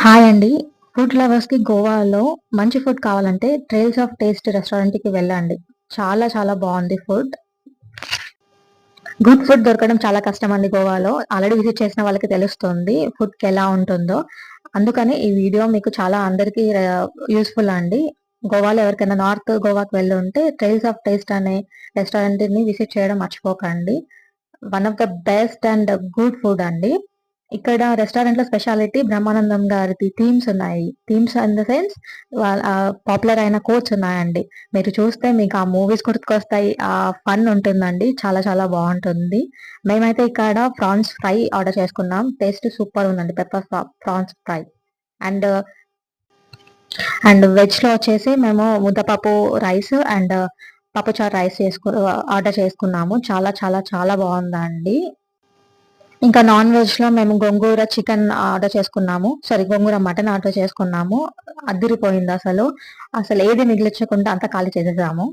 Hi అండి. Food లవర్స్‌కి గోవాలో మంచి ఫుడ్ కావాలంటే 'ట్రైల్స్ ఆఫ్ టేస్ట్' రెస్టారెంట్‌కి వెళ్ళండి. చాలా చాలా బావుంది ఫుడ్. గుడ్ ఫుడ్ దొరకడం చాలా కష్టమండి గోవాలో. ఆల్రెడీ విజిట్ చేసిన వాళ్ళకి తెలుస్తుంది ఫుడ్‌కి ఎలా ఉంటుందో. అందుకని ఈ వీడియో మీకు చాలా అందరికీ యూజ్‌ఫుల్ అండి. గోవాలో ఎవరికైనా నార్త్ గోవాకి వెళ్ళుంటే 'ట్రైల్స్ ఆఫ్ టేస్ట్' అనే రెస్టారెంట్‌ని విజిట్ చేయడం మర్చిపోకండి. One of the best and good food అండి. ఇక్కడ రెస్టారెంట్‌లో స్పెషాలిటీ బ్రహ్మానందం గారిది థీమ్స్ ఉన్నాయి. Themes in the sense popular అయిన కోట్స్ ఉన్నాయండి. మీరు చూస్తే మీకు ఆ మూవీస్ గుర్తుకొస్తాయి. ఆ ఫన్ ఉంటుందండి. చాలా చాలా బావుంటుంది. మేమైతే ఇక్కడ ప్రాన్స్ ఫ్రై ఆర్డర్ చేసుకున్నాం. టేస్ట్ సూపర్ ఉందండి. Pepper prawns fry. అండ్, వెజ్‌లో వచ్చేసి మేము ముద్దపప్పు రైస్ అండ్ పప్పుచారు రైస్ ఆర్డర్ చేసుకున్నాము. చాలా చాలా చాలా బావుందండి. ఇంకా నాన్ వెజ్‌లో మేము గోంగూర చికెన్ ఆర్డర్ చేసుకున్నాము. సారీ, గోంగూర మటన్ ఆర్డర్ చేసుకున్నాము. అద్దిరిపోయిందసలు. అసలేది మిగిలిచ్చకుండా అంతా ఖాళీ చేసేసాము.